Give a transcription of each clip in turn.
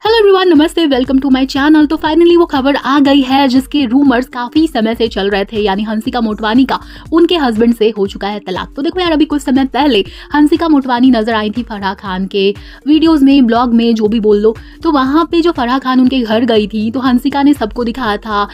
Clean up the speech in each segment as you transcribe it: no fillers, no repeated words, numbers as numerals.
Hello everyone, नमस्ते, welcome to my channel. तो finally वो खबर आ गई है जिसके रूमर्स काफी समय से चल रहे थे, यानी हंसिका मोटवानी का उनके हस्बैंड से हो चुका है तलाक। तो देखो यार, अभी कुछ समय पहले हंसिका मोटवानी नजर आई थी फराह खान के वीडियोस में, ब्लॉग में, जो भी बोल लो। तो वहाँ पे जो फराह खान उनके घर गई थी तो हंसिका ने सबको दिखाया था,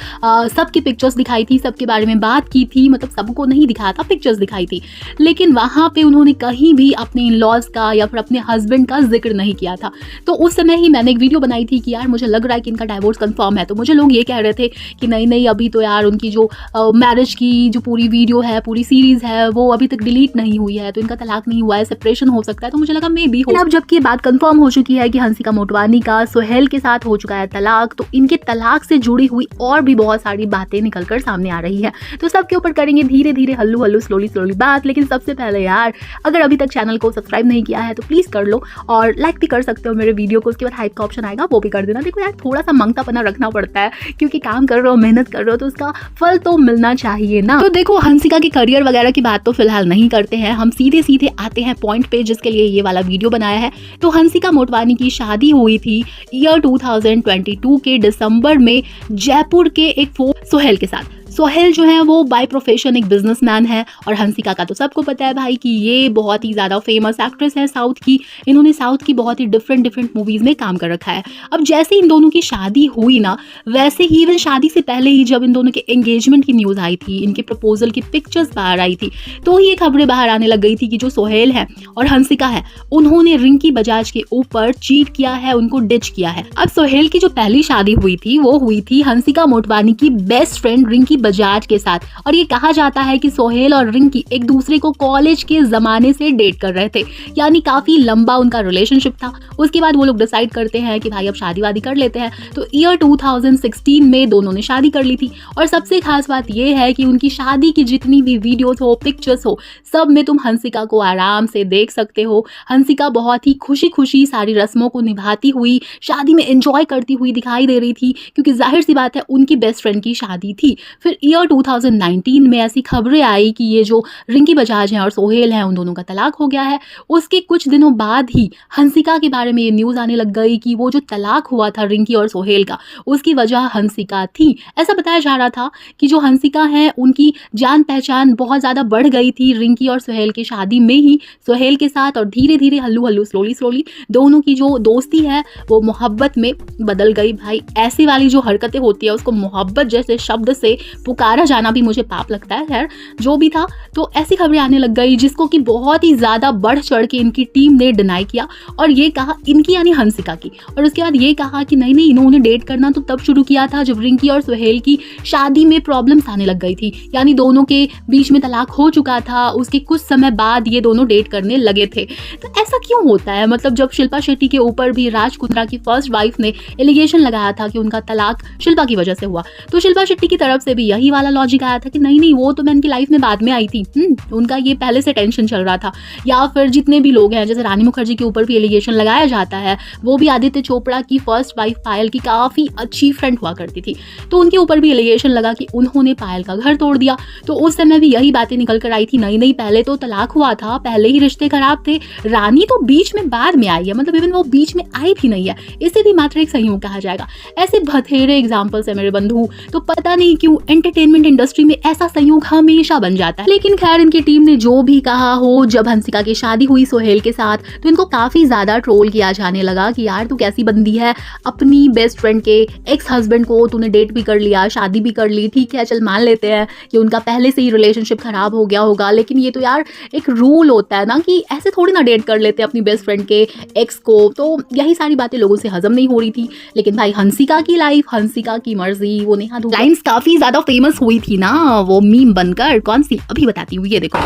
सबकी पिक्चर्स दिखाई थी, सबके बारे में बात की थी, मतलब सबको नहीं दिखाया था, पिक्चर्स दिखाई थी। लेकिन वहाँ पे उन्होंने कहीं भी अपने इन लॉज का या फिर अपने हस्बैंड का जिक्र नहीं किया था। तो उस समय ही मैंने एक वीडियो बनाई थी कि यार मुझे लग रहा है कि इनका डाइवोर्स कंफर्म है। तो मुझे लोग ये कह रहे थे कि नहीं नहीं, अभी तो यार उनकी जो मैरिज की जो पूरी वीडियो है, पूरी सीरीज है, वो अभी तक डिलीट नहीं हुई है, तो इनका तलाक नहीं हुआ है, सेपरेशन हो सकता है। तो मुझे लगा मे बी हो। अब जबकि ये बात कंफर्म हो चुकी है कि हंसिका मोटवानी का सोहेल के साथ हो चुका है तलाक, तो इनके तलाक से जुड़ी हुई और भी बहुत सारी बातें निकलकर सामने आ रही है। तो सबके ऊपर करेंगे धीरे धीरे, हल्लू हल्लू, स्लोली स्लोली बात। लेकिन सबसे पहले यार, अगर अभी तक चैनल को सब्सक्राइब नहीं किया है तो प्लीज कर लो, और लाइक भी कर सकते हो मेरे वीडियो को। उसके बाद हाइप का ऑप्शन आएगा, वो भी कर देना। देखो यार, थोड़ा सा मंगतापना रखना पड़ता है, क्योंकि काम कर रहे हो, मेहनत कर रहे हो, तो उसका फल तो मिलना चाहिए ना। तो देखो, हंसिका के करियर वगैरह की बात तो फिलहाल नहीं करते हैं, हम सीधे सीधे आते हैं पॉइंट पे, जिसके लिए ये वाला वीडियो बनाया है। तो हंसिका मोटवानी की शादी हुई थी ईयर 2022 के दिसंबर में जयपुर के एक सोहेल के साथ। सोहेल जो है वो बाय प्रोफेशन एक बिजनेसमैन है, और हंसिका का तो सबको पता है भाई कि ये बहुत ही ज़्यादा फेमस एक्ट्रेस है साउथ की। इन्होंने साउथ की बहुत ही डिफरेंट मूवीज़ में काम कर रखा है। अब जैसे इन दोनों की शादी हुई ना, वैसे ही इवन शादी से पहले ही जब इन दोनों के एंगेजमेंट की न्यूज़ आई थी, इनके प्रपोजल की पिक्चर्स बाहर आई थी, तो ये खबरें बाहर आने लग गई थी कि जो सोहेल है और हंसिका है, उन्होंने रिंकी बजाज के ऊपर चीट किया है, उनको डिच किया है। अब सोहेल की जो पहली शादी हुई थी वो हुई थी हंसिका मोटवानी की बेस्ट फ्रेंड रिंकी बजाज के साथ, और ये कहा जाता है कि सोहेल और रिंकी एक दूसरे को कॉलेज के जमाने से डेट कर रहे थे, यानी काफी लंबा उनका रिलेशनशिप था। उसके बाद वो लोग डिसाइड करते हैं कि भाई अब शादी वादी कर लेते हैं। तो ईयर 2016 में दोनों ने शादी कर ली थी। और सबसे खास बात यह है कि उनकी शादी की जितनी भी वीडियोस हो, पिक्चर्स हो, सब में तुम हंसिका को आराम से देख सकते हो। हंसिका बहुत ही खुशी खुशी सारी रस्मों को निभाती हुई, शादी में एंजॉय करती हुई दिखाई दे रही थी, क्योंकि जाहिर सी बात है उनकी बेस्ट फ्रेंड की शादी थी। फिर ईयर 2019 में ऐसी खबरें आई कि ये जो रिंकी बजाज हैं और सोहेल हैं, उन दोनों का तलाक हो गया है। उसके कुछ दिनों बाद ही हंसिका के बारे में ये न्यूज़ आने लग गई कि वो जो तलाक हुआ था रिंकी और सोहेल का, उसकी वजह हंसिका थी। ऐसा बताया जा रहा था कि जो हंसिका है उनकी जान पहचान बहुत ज़्यादा बढ़ गई थी रिंकी और सोहेल की शादी में ही सोहेल के साथ, और धीरे धीरे, हल्लू हल्लू, स्लोली स्लोली दोनों की जो दोस्ती है वो मोहब्बत में बदल गई। भाई, ऐसी वाली जो हरकतें होती है उसको मोहब्बत जैसे शब्द से पुकारा जाना भी मुझे पाप लगता है। खैर, जो भी था, तो ऐसी खबरें आने लग गई जिसको कि बहुत ही ज़्यादा बढ़ चढ़ के इनकी टीम ने डिनाई किया, और ये कहा, इनकी यानी हंसिका की, और उसके बाद ये कहा कि नहीं नहीं, इन्होंने डेट करना तो तब शुरू किया था जब रिंकी और सोहेल की शादी में प्रॉब्लम्स आने लग गई थी, यानी दोनों के बीच में तलाक हो चुका था। उसके कुछ समय बाद ये दोनों डेट करने लगे थे। तो ऐसा क्यों होता है? मतलब जब शिल्पा शेट्टी के ऊपर भी राज कुंद्रा की फर्स्ट वाइफ ने एलिगेशन लगाया था कि उनका तलाक शिल्पा की वजह से हुआ, तो शिल्पा शेट्टी की तरफ से भी यही वाला लॉजिक आया था कि नहीं नहीं, वो तो मैं इनकी लाइफ में बाद में आई थी, उनका ये पहले से टेंशन चल रहा था। या फिर जितने भी लोग हैं, जैसे रानी मुखर्जी के ऊपर भी एलिगेशन लगाया जाता है, वो भी आदित्य चोपड़ा की फर्स्ट वाइफ पायल की काफ़ी अच्छी फ्रेंड हुआ करती थी, तो उनके ऊपर भी एलिगेशन लगा कि उन्होंने पायल का घर तोड़ दिया। तो उस समय भी यही बातें निकल कर आई थी, नहीं नहीं, पहले तो तलाक हुआ था, पहले ही रिश्ते खराब थे, रानी तो बीच में बाद में आई है, मतलब इवन वो बीच में आई भी नहीं है, इसे भी मात्र एक संयोग कहा जाएगा। ऐसे बथेरे एग्जाम्पल्स है मेरे बंधु। तो पता नहीं क्यों एंटरटेनमेंट इंडस्ट्री में ऐसा संयोग हमेशा बन जाता है। लेकिन खैर, इनकी टीम ने जो भी कहा हो, जब हंसिका की शादी हुई सोहेल के साथ, तो इनको काफी ज्यादा ट्रोल किया जाने लगा कि यार तू कैसी बंदी है, अपनी बेस्ट फ्रेंड के एक्स हस्बैंड को तूने डेट भी कर लिया, शादी भी कर ली, ठीक है, चल मान लेते हैं कि उनका पहले से ही रिलेशनशिप खराब हो गया होगा, लेकिन ये तो यार एक रूल होता है ना कि ऐसे थोड़ी ना डेट कर लेते अपनी बेस्ट फ्रेंड के एक्स को। तो यही सारी बातें लोगों से हजम नहीं हो रही थी। लेकिन भाई, हंसिका की लाइफ, हंसिका की मर्जी, वो नेहा धूपिया लाइन्स काफी ज्यादा फेमस हुई थी ना, वो मीम बनकर। कौन सी? अभी बताती हूँ, ये देखो।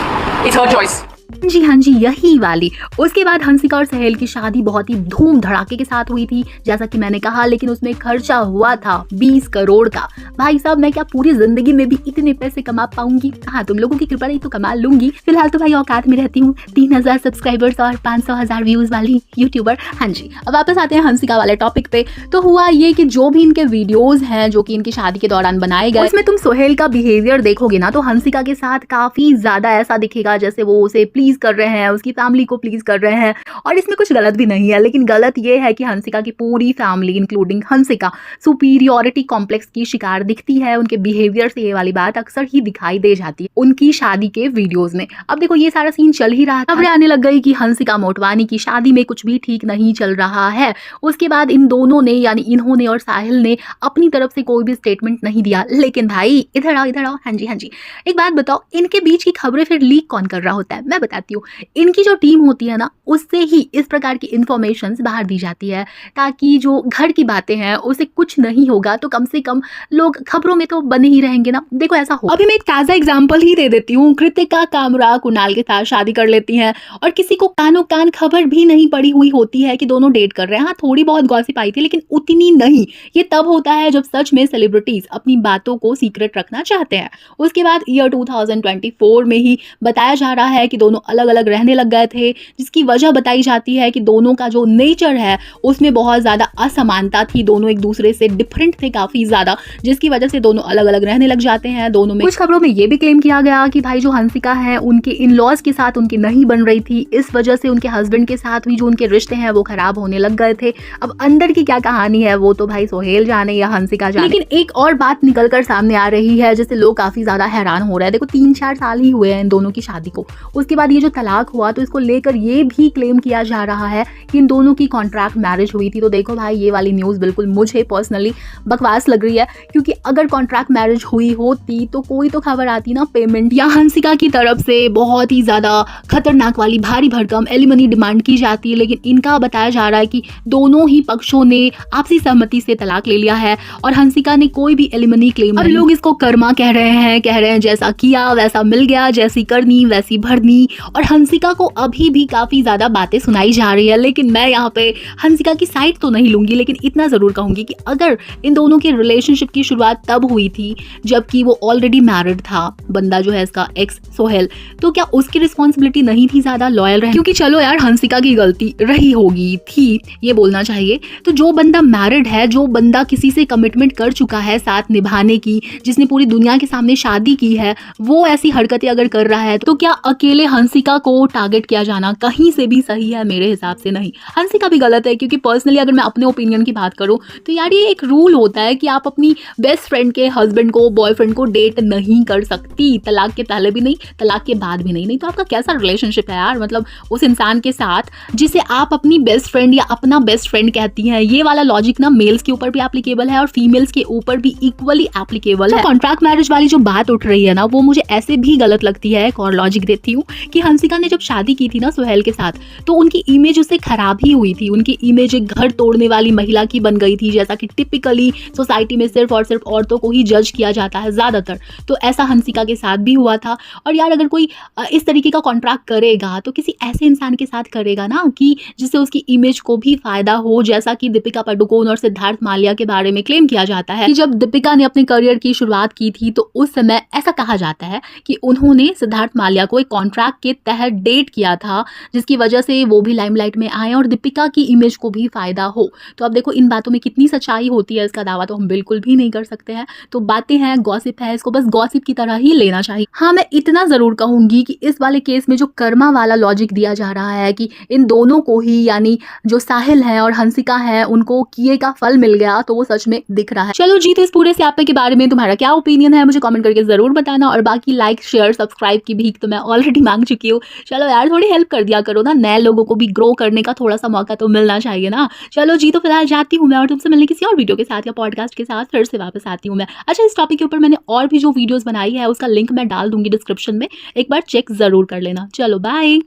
It's her choice. जी हाँ जी, यही वाली। उसके बाद हंसिका और सोहेल की शादी बहुत ही धूम धड़ाके के साथ हुई थी, जैसा कि मैंने कहा, लेकिन उसमें खर्चा हुआ था 20 करोड़ का। भाई साहब, मैं क्या पूरी जिंदगी में भी इतने पैसे कमा पाऊंगी? हाँ, तुम लोगों की कृपा नहीं तो कमा लूंगी। फिलहाल तो भाई औकात में रहती हूँ, 3000 सब्सक्राइबर्स और 500,000 व्यूज वाली यूट्यूबर। हाँ जी, अब वापस आते हैं हंसिका वाले टॉपिक पे। तो हुआ ये कि जो भी इनके वीडियोज हैं जो कि इनकी शादी के दौरान बनाए गए, उसमें तुम सोहेल का बिहेवियर देखोगे ना, तो हंसिका के साथ काफी ज्यादा ऐसा दिखेगा जैसे वो उसे प्लीज कर रहे हैं, उसकी फैमिली को प्लीज कर रहे हैं, और इसमें कुछ गलत भी नहीं है। लेकिन गलत ये है कि हंसिका की पूरी family including Hansika superiority complex की शिकार दिखती है। उनके बिहेवियर से ये वाली बात अक्सर ही दिखाई दे जाती है उनकी शादी के वीडियोस में। अब देखो ये सारा सीन चल ही रहा था, खबरें आने लग गई कि हंसिका मोटवानी की शादी में कुछ भी ठीक नहीं चल रहा है। उसके बाद इन दोनों ने यानी इन्होंने और साहिल ने अपनी तरफ से कोई भी स्टेटमेंट नहीं दिया। लेकिन भाई इधर आओ इधर आओ, हाँ जी हाँ जी, एक बात बताओ, इनके बीच की खबरें फिर लीक कौन कर रहा होता है? मैं बताती हूँ। इनकी जो टीम होती है ना, उससे ही इस प्रकार की इंफॉर्मेशन बाहर दी जाती है, ताकि जो घर की बातें हैं उसे कुछ नहीं होगा तो कम से कम लोग खबरों में तो बने ही रहेंगे ना। देखो ऐसा हो, अभी मैं एक ताजा एग्जांपल ही दे देती हूँ। कृतिका कामरा कुणाल के साथ शादी कर लेती हैं और किसी को कानो कान खबर भी नहीं पड़ी हुई होती है कि दोनों डेट कर रहे हैं। हाँ, थोड़ी बहुत गॉसिप आई थी लेकिन उतनी नहीं। ये तब होता है जब सच में सेलिब्रिटीज अपनी बातों को सीक्रेट रखना चाहते हैं। उसके बाद ईयर 2024 में ही बताया जा रहा है कि दोनों अलग अलग रहने लग गए थे, जिसकी वजह बताई जाती है कि दोनों का जो नेचर है उसमें बहुत ज्यादा असमानता थी। दोनों एक दूसरे से डिफरेंट थे काफी ज्यादा, जिसकी वजह से दोनों अलग अलग रहने लग जाते हैं। दोनों में कुछ खबरों में ये भी क्लेम किया गया कि भाई जो हंसिका है उनके इन लॉज के साथ उनकी नहीं बन रही थी, इस वजह से उनके हस्बैंड के साथ भी जो उनके रिश्ते हैं वो खराब होने लग गए थे। अब अंदर की क्या कहानी है वो तो भाई सोहेल जाने या हंसिका जाने। लेकिन एक और बात निकल कर सामने आ रही है जिससे लोग काफी ज्यादा हैरान हो रहे हैं। देखो 3-4 साल ही हुए हैं इन दोनों की शादी को। उसके बाद ये जो तलाक हुआ तो इसको लेकर ये भी क्लेम किया जा रहा है कि इन दोनों की कॉन्ट्रैक्ट मैरिज हुई थी। तो देखो भाई ये वाली न्यूज़ बिल्कुल मुझे पर्सनली बकवास लग रही है, क्योंकि अगर कॉन्ट्रैक्ट मैरिज हुई होती तो कोई तो खबर आती ना पेमेंट या हंसिका की तरफ से बहुत ही ज़्यादा खतरनाक वाली भारी भरकम एलिमनी डिमांड की जाती है। लेकिन इनका बताया जा रहा है कि दोनों ही पक्षों ने आपसी सहमति से तलाक ले लिया है और हंसिका ने कोई भी एलिमनी क्लेम नहीं। अब लोग इसको कर्मा कह रहे हैं जैसा किया वैसा मिल गया, जैसी करनी वैसी भरनी। और हंसिका को अभी भी काफ़ी ज़्यादा बातें सुनाई जा रही है, लेकिन मैं यहाँ पे हंसिका की साइड तो नहीं लूंगी, लेकिन इतना ज़रूर कहूंगी कि अगर इन दोनों के रिलेशनशिप की शुरुआत तब हुई थी जबकि वो ऑलरेडी मैरिड था, बंदा जो है इसका एक्स सोहेल, तो क्या उसकी रिस्पॉन्सिबिलिटी नहीं थी ज़्यादा लॉयल रहे? क्योंकि चलो यार हंसिका की गलती रही होगी थी ये बोलना चाहिए। तो जो बंदा मैरिड है, जो बंदा किसी से कमिटमेंट कर चुका है साथ निभाने की, जिसने पूरी दुनिया के सामने शादी की है, वो ऐसी हरकतें अगर कर रहा है तो क्या अकेले हंसिका को टारगेट किया जाना कहीं से भी सही है? मेरे हिसाब से नहीं। हंसिका भी गलत है, क्योंकि पर्सनली अगर मैं अपने ओपिनियन की बात करूं तो यार ये एक रूल होता है कि आप अपनी बेस्ट फ्रेंड के हस्बैंड को, बॉयफ्रेंड को डेट नहीं कर सकती, तलाक के पहले भी नहीं, तलाक के बाद भी नहीं। नहीं तो आपका कैसा रिलेशनशिप है यार? मतलब उस इंसान के साथ जिसे आप अपनी बेस्ट फ्रेंड या अपना बेस्ट फ्रेंड कहती हैं। ये वाला लॉजिक ना मेल्स के ऊपर भी एप्लीकेबल है और फीमेल्स के ऊपर भी इक्वली एप्लीकेबल है। कॉन्ट्रैक्ट मैरिज वाली जो बात उठ रही है ना, वो मुझे ऐसे भी गलत लगती है। एक और लॉजिक देती हूँ कि हंसिका ने जब शादी की थी ना सोहेल के साथ, तो उनकी इमेज उससे खराब ही हुई थी। उनकी इमेज एक घर तोड़ने वाली महिला की बन गई थी, जैसा कि टिपिकली सोसाइटी में सिर्फ और सिर्फ औरतों को ही जज किया जाता है ज्यादातर। तो ऐसा हंसिका के साथ भी हुआ था। और यार अगर कोई इस तरीके का कॉन्ट्रैक्ट करेगा तो किसी ऐसे इंसान के साथ करेगा ना कि जिससे उसकी इमेज को भी फायदा हो, जैसा कि दीपिका पादुकोण और सिद्धार्थ माल्या के बारे में क्लेम किया जाता है कि जब दीपिका ने अपने करियर की शुरुआत की थी तो उस समय ऐसा कहा जाता है कि उन्होंने सिद्धार्थ माल्या को एक कॉन्ट्रैक्ट के तहत डेट किया था, जिसकी वजह से वो भी लाइमलाइट में आए और दीपिका की इमेज को भी फायदा हो। तो अब देखो इन बातों में कितनी सच्चाई होती है, इसका दावा तो हम बिल्कुल भी नहीं कर सकते हैं। तो बातें हैं, गॉसिप है, इसको बस गॉसिप की तरह ही लेना चाहिए। हाँ, मैं इतना जरूर कहूंगी कि इस वाले केस में जो कर्मा वाला लॉजिक दिया जा रहा है कि इन दोनों को ही, यानी जो साहिल है और हंसिका है, उनको किए का फल मिल गया, तो वो सच में दिख रहा है। चलो जी, तो इस पूरे स्यापे के बारे में तुम्हारा क्या ओपिनियन है मुझे कमेंट करके जरूर बताना। और बाकी लाइक शेयर सब्सक्राइब की भीख तो मैं ऑलरेडी मांग चुकी हूँ। चलो यार थोड़ी हेल्प कर दिया करो ना, नए लोगों को भी ग्रो करने का थोड़ा सा मौका तो मिलना चाहिए ना। चलो जी, तो फिलहाल जाती हूँ मैं और तुमसे मिलने किसी और वीडियो के साथ या पॉडकास्ट के साथ फिर से वापस आती हूँ मैं। अच्छा, इस टॉपिक के ऊपर मैंने और भी जो वीडियोस बनाई है उसका लिंक मैं डाल दूंगी डिस्क्रिप्शन में, एक बार चेक जरूर कर लेना। चलो बाय।